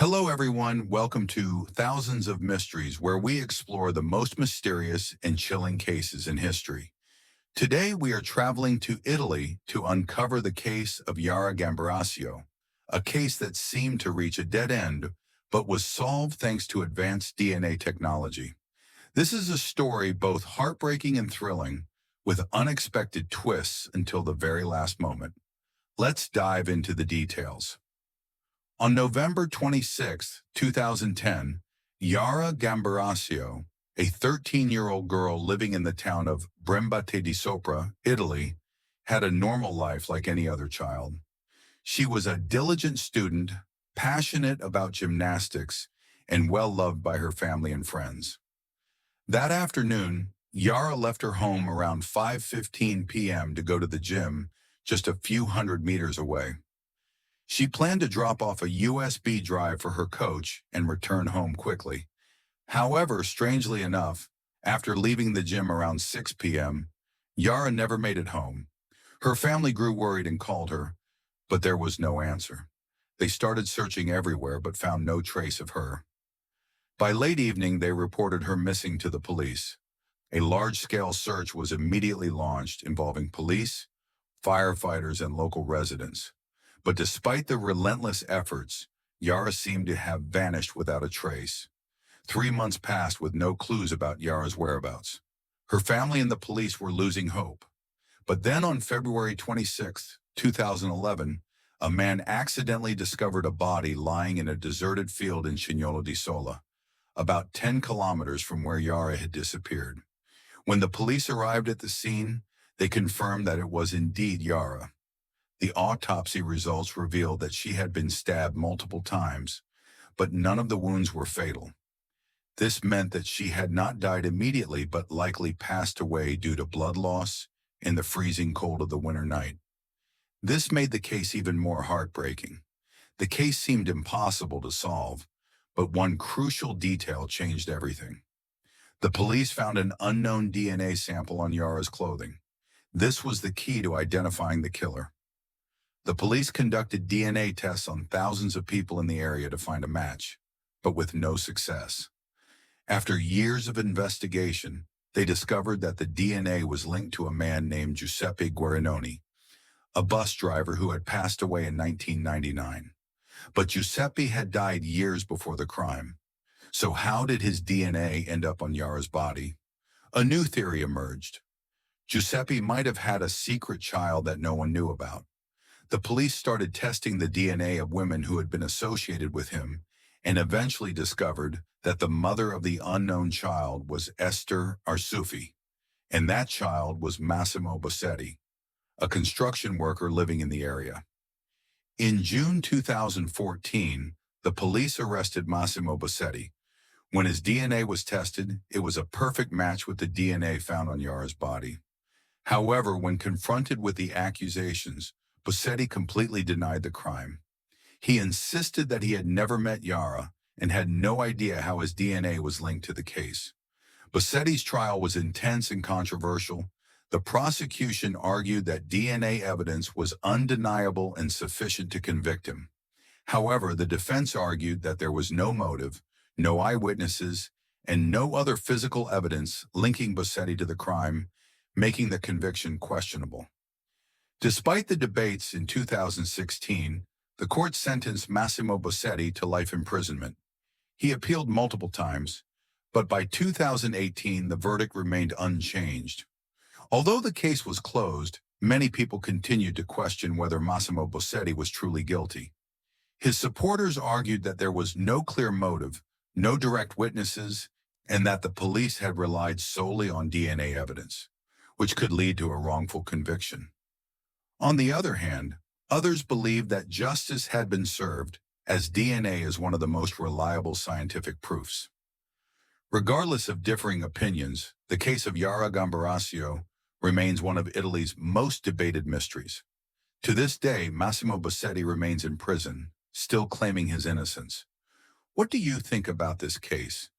Hello, everyone. Welcome to Thousands of Mysteries, where we explore the most mysterious and chilling cases in history. Today, we are traveling to Italy to uncover the case of Yara Gambirasio, a case that seemed to reach a dead end, but was solved thanks to advanced DNA technology. This is a story both heartbreaking and thrilling, with unexpected twists until the very last moment. Let's dive into the details. On November 26, 2010, Yara Gambirasio, a 13-year-old girl living in the town of Brembate di Sopra, Italy, had a normal life like any other child. She was a diligent student, passionate about gymnastics, and well-loved by her family and friends. That afternoon, Yara left her home around 5:15 p.m. to go to the gym just a few hundred meters away. She planned to drop off a USB drive for her coach and return home quickly. However, strangely enough, after leaving the gym around 6 p.m., Yara never made it home. Her family grew worried and called her, but there was no answer. They started searching everywhere but found no trace of her. By late evening, they reported her missing to the police. A large-scale search was immediately launched involving police, firefighters, and local residents. But despite the relentless efforts, Yara seemed to have vanished without a trace. 3 months passed with no clues about Yara's whereabouts. Her family and the police were losing hope. But then on February 26, 2011, a man accidentally discovered a body lying in a deserted field in Chignolo di Sola, about 10 kilometers from where Yara had disappeared. When the police arrived at the scene, they confirmed that it was indeed Yara. The autopsy results revealed that she had been stabbed multiple times, but none of the wounds were fatal. This meant that she had not died immediately but likely passed away due to blood loss in the freezing cold of the winter night. This made the case even more heartbreaking. The case seemed impossible to solve, but one crucial detail changed everything. The police found an unknown DNA sample on Yara's clothing. This was the key to identifying the killer. The police conducted DNA tests on thousands of people in the area to find a match, but with no success. After years of investigation, they discovered that the DNA was linked to a man named Giuseppe Guarinoni, a bus driver who had passed away in 1999. But Giuseppe had died years before the crime. So how did his DNA end up on Yara's body? A new theory emerged. Giuseppe might have had a secret child that no one knew about. The police started testing the DNA of women who had been associated with him and eventually discovered that the mother of the unknown child was Esther Arsufi, and that child was Massimo Bossetti, a construction worker living in the area. In June 2014, the police arrested Massimo Bossetti. When his DNA was tested, it was a perfect match with the DNA found on Yara's body. However, when confronted with the accusations, Bossetti completely denied the crime. He insisted that he had never met Yara and had no idea how his DNA was linked to the case. Bossetti's trial was intense and controversial. The prosecution argued that DNA evidence was undeniable and sufficient to convict him. However, the defense argued that there was no motive, no eyewitnesses, and no other physical evidence linking Bossetti to the crime, making the conviction questionable. Despite the debates in 2016, the court sentenced Massimo Bossetti to life imprisonment. He appealed multiple times, but by 2018 the verdict remained unchanged. Although the case was closed, many people continued to question whether Massimo Bossetti was truly guilty. His supporters argued that there was no clear motive, no direct witnesses, and that the police had relied solely on DNA evidence, which could lead to a wrongful conviction. On the other hand, others believed that justice had been served, as DNA is one of the most reliable scientific proofs. Regardless of differing opinions, the case of Yara Gambirasio remains one of Italy's most debated mysteries. To this day, Massimo Bossetti remains in prison, still claiming his innocence. What do you think about this case?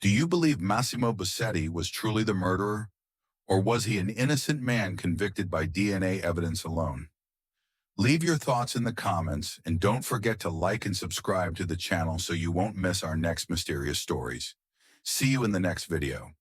Do you believe Massimo Bossetti was truly the murderer, or was he an innocent man convicted by DNA evidence alone? Leave your thoughts in the comments and don't forget to like and subscribe to the channel so you won't miss our next mysterious stories. See you in the next video.